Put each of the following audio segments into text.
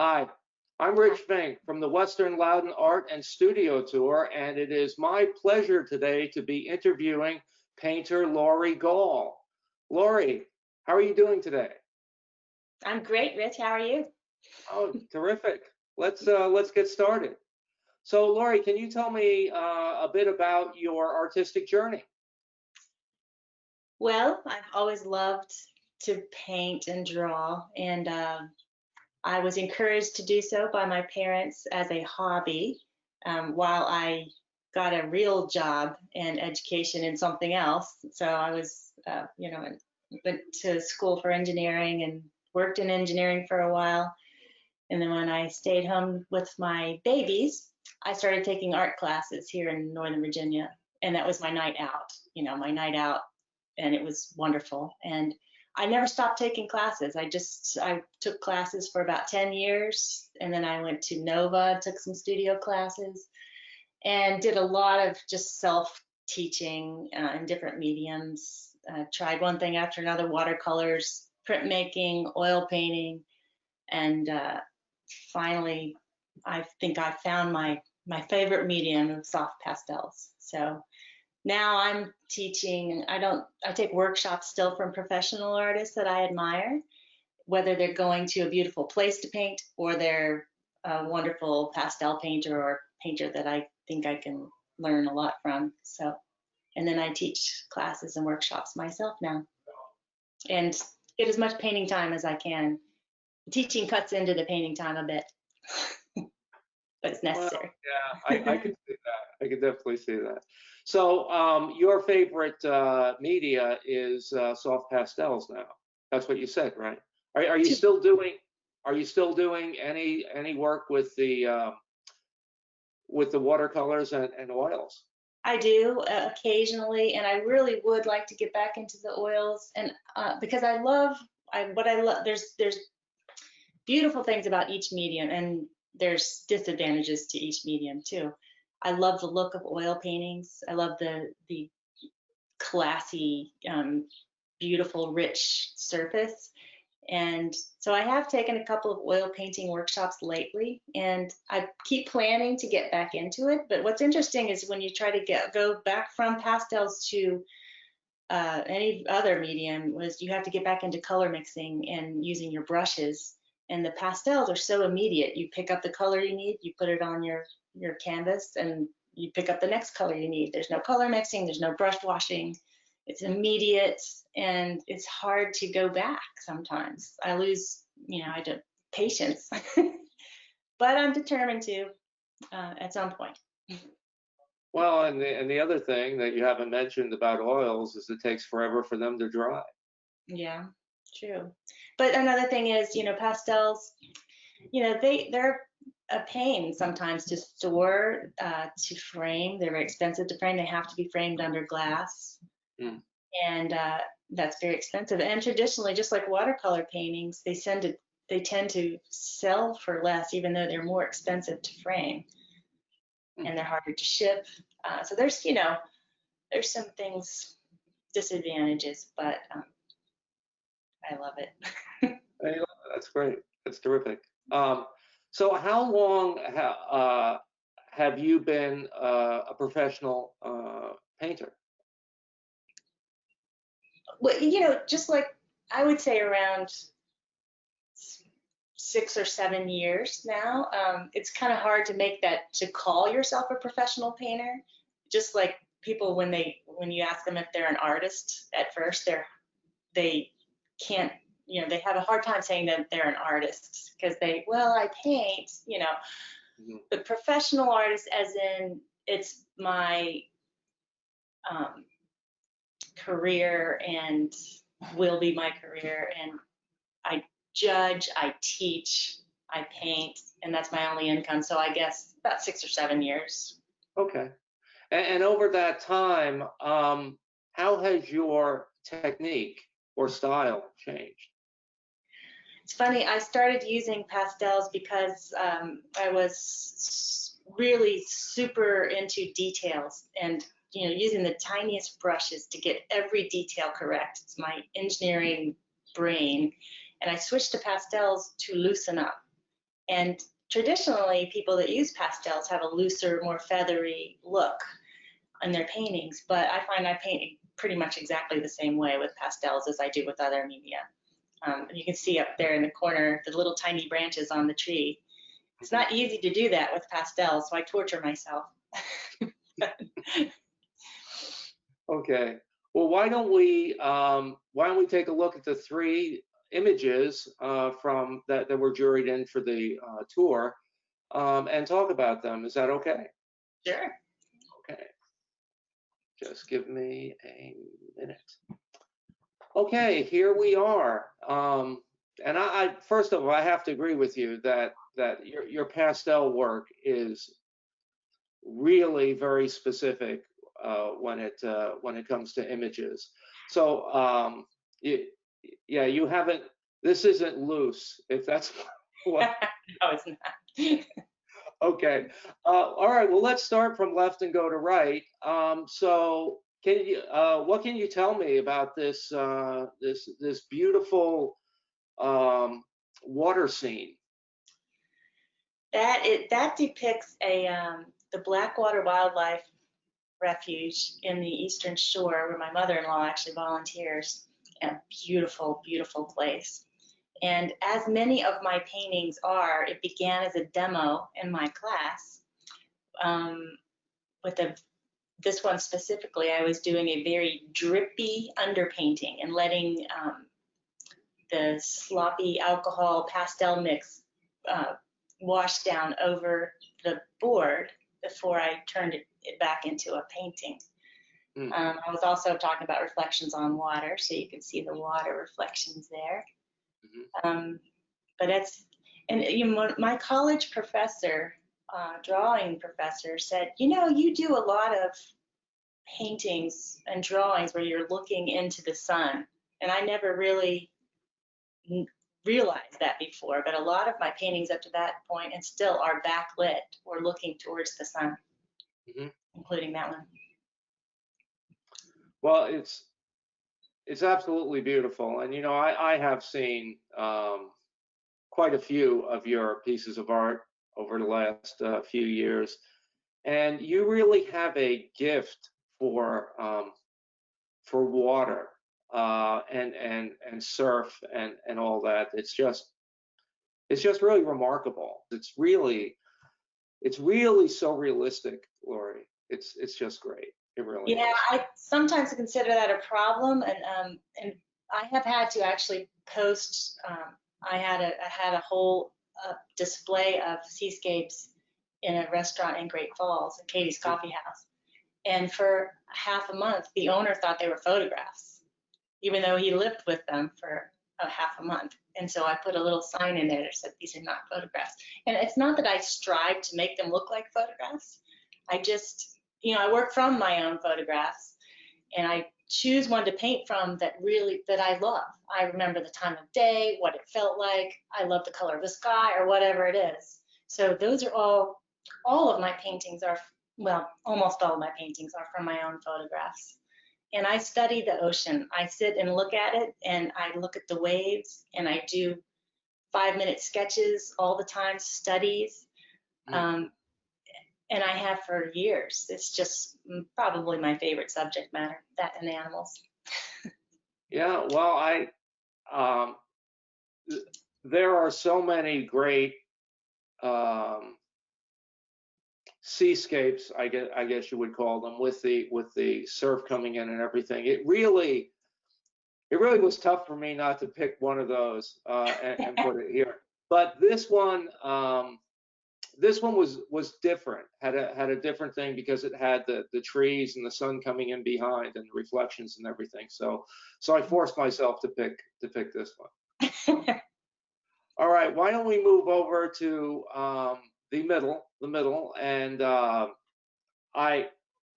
Hi, I'm Rich Fink from the Western Loudon Art and Studio Tour, and it is my pleasure today to be interviewing painter Laurie Goll. Laurie, how are you doing today? I'm great, Rich. How are you? Oh, terrific. Let's get started. So, Laurie, can you tell me a bit about your artistic journey? Well, I've always loved to paint and draw, and I was encouraged to do so by my parents as a hobby while I got a real job and education in something else. So I was, went to school for engineering and worked in engineering for a while. And then when I stayed home with my babies, I started taking art classes here in Northern Virginia. And that was my night out, my night out. And it was wonderful. And I never stopped taking classes. I took classes for about 10 years. And then I went to Nova, took some studio classes, and did a lot of just self-teaching in different mediums. Tried one thing after another: watercolors, printmaking, oil painting, and finally, I think I found my favorite medium of soft pastels. So now I'm teaching. I take workshops still from professional artists that I admire, whether they're going to a beautiful place to paint or they're a wonderful pastel painter or painter that I think I can learn a lot from. So, and then I teach classes and workshops myself now and get as much painting time as I can. Teaching cuts into the painting time a bit, but it's Well, necessary. yeah, I can see that. I can definitely see that. So, your favorite media is soft pastels now. That's what you said, right? Are you still doing any work with the watercolors and oils? I do occasionally, and I really would like to get back into the oils, and because what I love. There's beautiful things about each medium, and there's disadvantages to each medium too. I love the look of oil paintings. I love the classy, beautiful, rich surface. And so I have taken a couple of oil painting workshops lately, and I keep planning to get back into it. But what's interesting is when you try to go back from pastels to any other medium, was you have to get back into color mixing and using your brushes. And the pastels are so immediate. You pick up the color you need, you put it on your canvas, and you pick up the next color you need. There's no color mixing, there's no brush washing. It's immediate, and it's hard to go back sometimes. I lose, I don't patience, but I'm determined to at some point. Well, and the other thing that you haven't mentioned about oils is it takes forever for them to dry. Yeah, true. But another thing is, pastels, they're a pain sometimes to store, to frame. They're very expensive to frame. They have to be framed under glass. Mm. And that's very expensive. And traditionally, just like watercolor paintings, they tend to sell for less, even though they're more expensive to frame, and they're harder to ship. So there's some things, disadvantages, but I love it. Hey, that's great. That's terrific. So how long have you been a professional painter? Well, just like I would say around 6 or 7 years now. It's kind of hard to make that, to call yourself a professional painter. Just like people, when you ask them if they're an artist at first, they can't, they have a hard time saying that they're an artist because I paint, Mhm. The professional artist, as in it's my career and will be my career, and I judge, I teach, I paint, and that's my only income. So I guess about 6 or 7 years. Okay. And over that time, how has your technique or style changed? It's funny, I started using pastels because I was really super into details and using the tiniest brushes to get every detail correct. It's my engineering brain. And I switched to pastels to loosen up. And traditionally, people that use pastels have a looser, more feathery look in their paintings, but I find I paint pretty much exactly the same way with pastels as I do with other media. You can see up there in the corner the little tiny branches on the tree. It's not easy to do that with pastels, so I torture myself. Okay. Well, why don't we take a look at the three images from that were juried in for the tour and talk about them? Is that okay? Sure. Okay. Just give me a minute. Okay, here we are. And I first of all, I have to agree with you that your pastel work is really very specific when it comes to images. So you haven't. This isn't loose, if that's what. No, it's not. Okay. All right. Well, let's start from left and go to right. So, what can you tell me about this this beautiful water scene? That depicts the Blackwater Wildlife Refuge in the Eastern Shore, where my mother-in-law actually volunteers. A beautiful, beautiful place. And as many of my paintings are, it began as a demo in my class. With this one specifically, I was doing a very drippy underpainting and letting the sloppy alcohol pastel mix wash down over the board before I turned it back into a painting. I was also talking about reflections on water, so you can see the water reflections there. But that's, and my college professor, drawing professor, said, you do a lot of paintings and drawings where you're looking into the sun, and I never really realized that before, but a lot of my paintings up to that point and still are backlit or looking towards the sun, including that one. Well, it's absolutely beautiful, and I have seen quite a few of your pieces of art over the last few years, and you really have a gift for water and surf and all that. It's just really remarkable. It's really so realistic, Lori. It's just great. It really Yeah, is. I sometimes consider that a problem, and I have had to actually post. I had a whole display of seascapes in a restaurant in Great Falls, at Katie's Coffee House, and for half a month, the owner thought they were photographs, even though he lived with them for half a month. And so I put a little sign in there that said, "These are not photographs." And it's not that I strive to make them look like photographs. I just, I work from my own photographs, and I choose one to paint from that I love. I remember the time of day, what it felt like. I love the color of the sky, or whatever it is. So those are all of my paintings are, well, almost all of my paintings are from my own photographs. And I study the ocean. I sit and look at it, and I look at the waves, and I do 5-minute sketches all the time, studies. And I have for years. It's just probably my favorite subject matter, that and animals. Yeah, well, there are so many great seascapes, I guess you would call them, with the surf coming in and everything. It really was tough for me not to pick one of those and put it here. But this one was different. Had a different thing because it had the trees and the sun coming in behind and the reflections and everything. So I forced myself to pick this one. All right, why don't we move over to the middle, and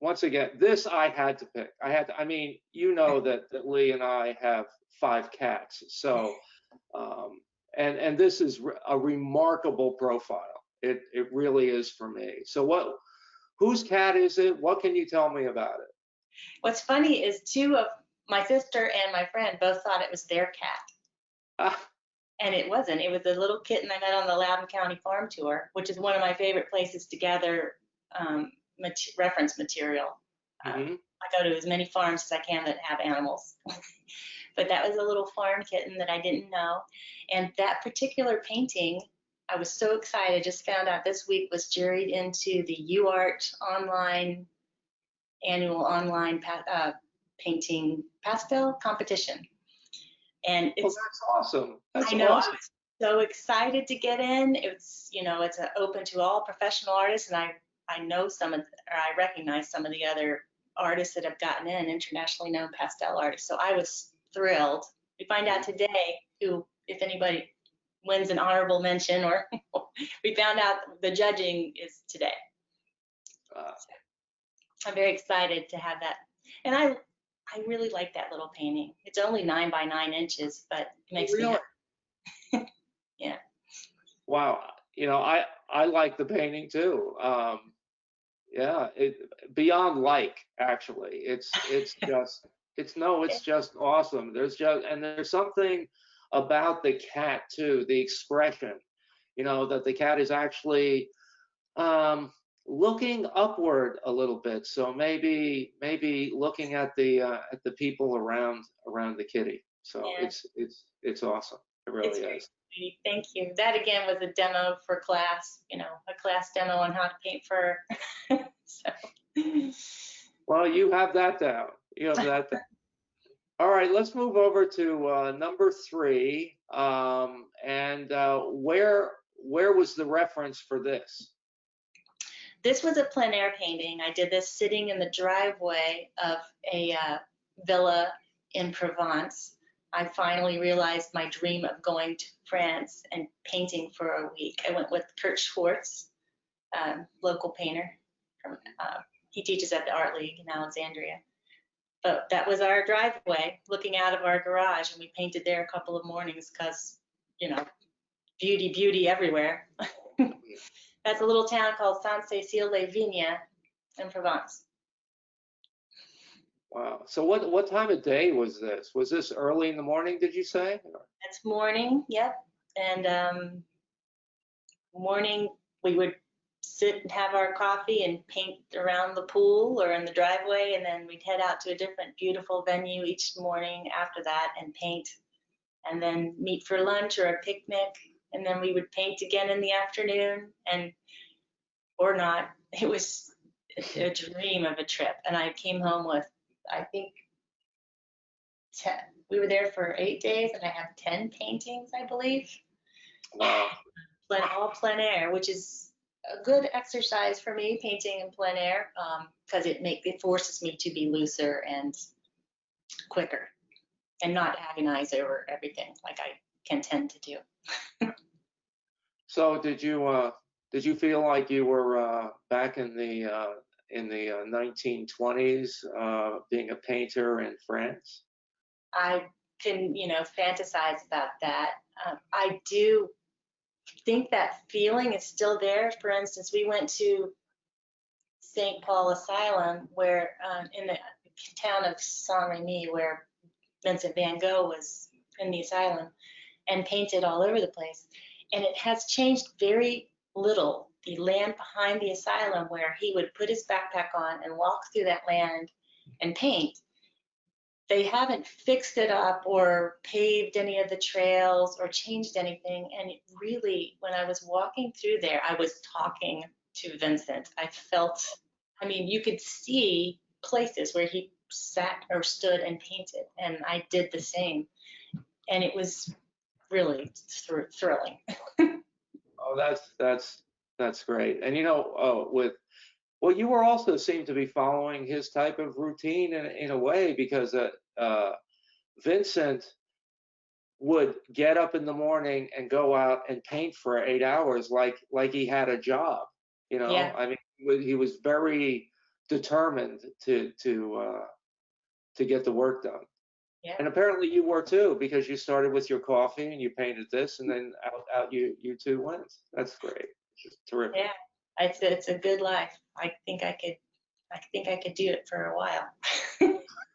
once again, this I had to pick. I mean, that Lee and I have 5 cats, so and this is a remarkable profile. It really is for me. So whose cat is it? What can you tell me about it? What's funny is 2 of my sister and my friend both thought it was their cat. And it wasn't. It was a little kitten I met on the Loudoun County Farm Tour, which is one of my favorite places to gather reference material. Hmm. I go to as many farms as I can that have animals. But that was a little farm kitten that I didn't know. And that particular painting, I was so excited, just found out this week, was juried into the UArt annual online painting pastel competition. And Well, it's, that's awesome. That's I know, I awesome. was so excited to get in. It's, it's open to all professional artists, and I know I recognize some of the other artists that have gotten in, internationally known pastel artists. So I was thrilled. We find out today who, if anybody wins an honorable mention, or we found out the judging is today. I'm very excited to have that. And I really like that little painting. It's only 9 by 9 inches, but it makes me happy. Yeah. Wow. I like the painting too. Yeah, beyond like, actually. It's just awesome. There's something about the cat too, the expression, that the cat is actually looking upward a little bit. So maybe looking at the people around the kitty. So Yeah. it's awesome. It really is. Sweet. Thank you. That again was a demo for class, a class demo on how to paint fur. So. Well, you have that down. You have that down. All right, let's move over to number 3. And where was the reference for this? This was a plein air painting. I did this sitting in the driveway of a villa in Provence. I finally realized my dream of going to France and painting for a week. I went with Kurt Schwartz, local painter. He teaches at the Art League in Alexandria. But that was our driveway, looking out of our garage, and we painted there a couple of mornings because, beauty everywhere. That's a little town called Saint-Cécile-les-Vignes in Provence. Wow. So what time of day was this? Was this early in the morning, did you say? It's morning, yep. And morning we would sit and have our coffee and paint around the pool or in the driveway, and then we'd head out to a different beautiful venue each morning after that and paint, and then meet for lunch or a picnic, and then we would paint again in the afternoon, or not. It was a dream of a trip. And I came home with, I think, 10. We were there for 8 days, and I have 10 paintings, I believe. Wow. All plein air, which is a good exercise for me, painting in plein air, because it forces me to be looser and quicker and not agonize over everything like I can tend to do. So did you feel like you were back in the 1920s, being a painter in France? I can, fantasize about that. I do think that feeling is still there. For instance, we went to St. Paul Asylum, where in the town of Saint-Rémy, where Vincent van Gogh was in the asylum, and painted all over the place. And it has changed very little. The land behind the asylum, where he would put his backpack on and walk through that land and paint, they haven't fixed it up or paved any of the trails or changed anything. And it really, when I was walking through there, I was talking to Vincent. You could see places where he sat or stood and painted, and I did the same. And it was really thrilling. Oh, that's great. And you were also seem to be following his type of routine in a way, because Vincent would get up in the morning and go out and paint for 8 hours like he had a job. Yeah. I mean, he was very determined to get the work done. Yeah. And apparently you were too, because you started with your coffee and you painted this, and then out you two went. That's great. It's just terrific. Yeah. It's a good life. I think I could do it for a while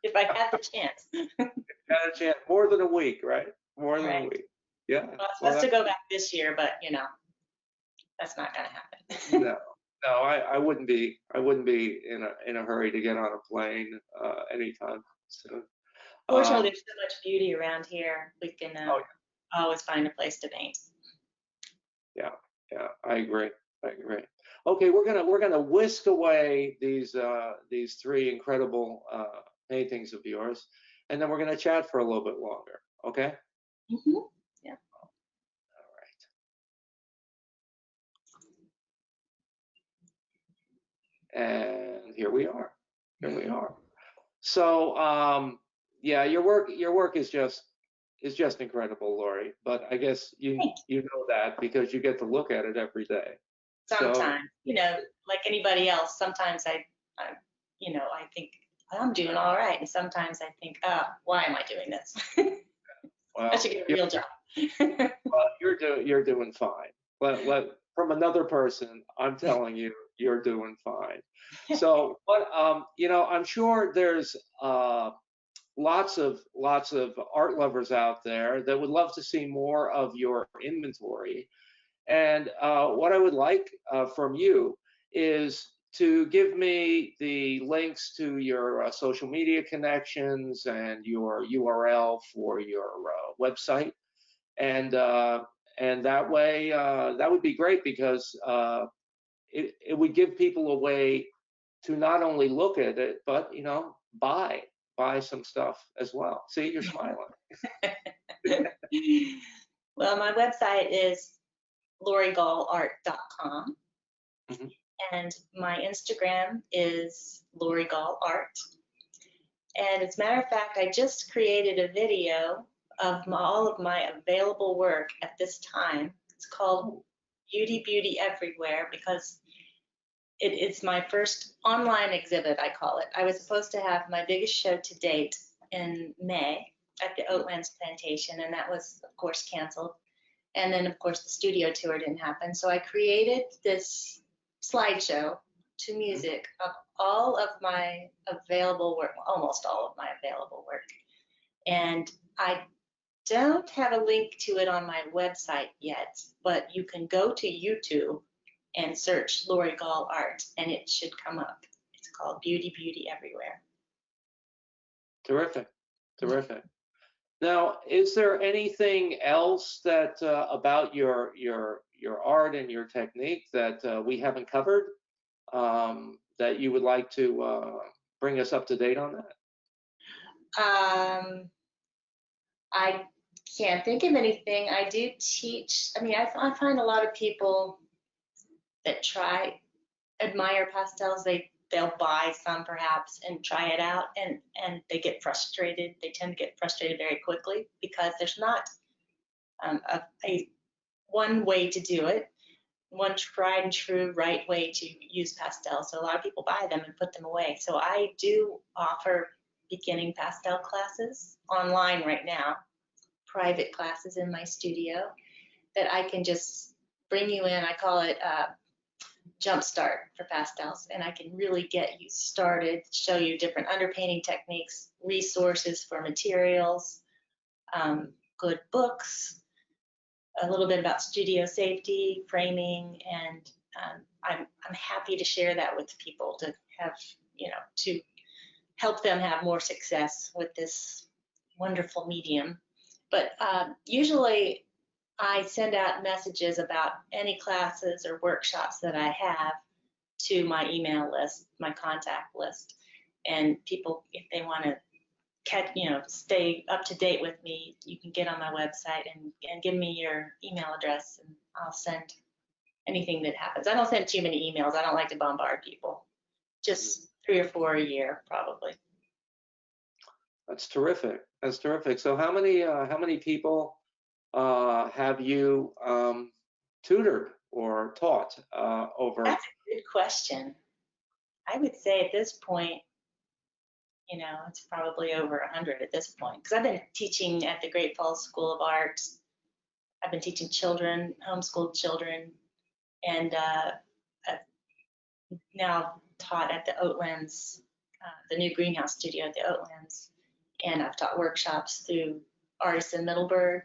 if I had the chance. Had a chance, more than a week, right? More than Right. a week. Yeah. Well, I was supposed to go back this year, but you know, that's not going to happen. No, no, I wouldn't be. I wouldn't be in a hurry to get on a plane anytime soon. Fortunately, there's so much beauty around here. We can Oh always find a place to paint. yeah, yeah, I agree. I agree. Okay, we're gonna whisk away these three incredible paintings of yours, and then we're gonna chat for a little bit longer. Okay. Mm-hmm. Yeah. All right. And here we are. Here we are. So yeah, your work is just incredible, Lori. But I guess you know that because you get to look at it every day. So Sometimes, you know, like anybody else, sometimes you know, I think I'm doing all right, and sometimes I think, why am I doing this? I well, should get a real job. you're doing fine. From another person, I'm telling you, you're doing fine. So, but you know, I'm sure there's lots of art lovers out there that would love to see more of your inventory. And what I would like from you is to give me the links to your social media connections and your URL for your website, and that way that would be great because it would give people a way to not only look at it but you know buy some stuff as well. See, you're smiling. Well, my website is lorigollart.com, Mhm. and my Instagram is lorigollart. And as a matter of fact, I just created a video of all of my available work at this time. It's called Beauty Everywhere because it's my first online exhibit, I call it. I was supposed to have my biggest show to date in May at the WLAST plantation, and that was, of course, canceled. And then, of course, the studio tour didn't happen. So I created this slideshow to music of all of my available work, almost all of my available work. And I don't have a link to it on my website yet, but you can go to YouTube and search Lori Goll Art, and it should come up. It's called Beauty Everywhere. Terrific, terrific. Now, is there anything else that about your art and your technique that we haven't covered that you would like to bring us up to date on that? I can't think of anything. I do teach. I mean, I find a lot of people that admire pastels. They'll buy some perhaps and try it out, and they get frustrated. They tend to get frustrated very quickly because there's not a one way to do it, one tried and true right way to use pastels. So a lot of people buy them and put them away. So I do offer beginning pastel classes online right now, private classes in my studio that I can just bring you in. I call it Jumpstart for pastels, and I can really get you started, show you different underpainting techniques, resources for materials, good books, a little bit about studio safety, framing, and I'm happy to share that with people to have, you know, to help them have more success with this wonderful medium. But usually I send out messages about any classes or workshops that I have to my email list, my contact list. And people, if they want to stay up to date with me, you can get on my website and give me your email address, and I'll send anything that happens. I don't send too many emails. I don't like to bombard people. Just 3 or 4 a year, probably. That's terrific. That's terrific. So how many people have you tutored or taught over? That's a good question. I would say at this point, you know, it's probably over 100 at this point, because I've been teaching at the Great Falls School of Arts. I've been teaching children, homeschooled children, and I've now taught at the Oatlands, the new greenhouse studio at the Oatlands, and I've taught workshops through Artists in Middleburg,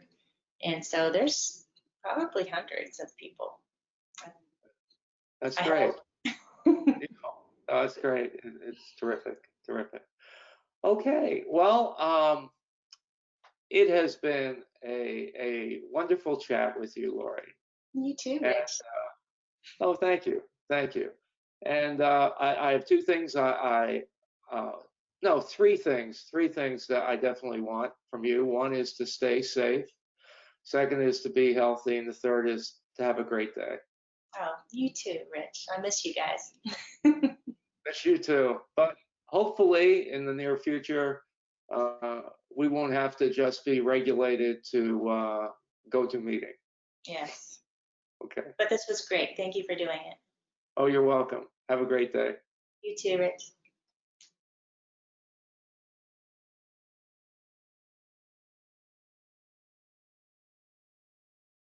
And so there's probably hundreds of people. That's I great. hope. Oh, that's great. It's terrific, terrific. Okay, well, it has been a wonderful chat with you, Lori. You too, And, Rich. oh, thank you, thank you. And I have two things no, three things that I definitely want from you. One is to stay safe. Second is to be healthy, and the third is to have a great day. Oh, you too, Rich. I miss you guys. Miss you too. But hopefully, in the near future, we won't have to just be regulated to go to meeting. Yes. Okay. But this was great. Thank you for doing it. Oh, you're welcome. Have a great day. You too, Rich.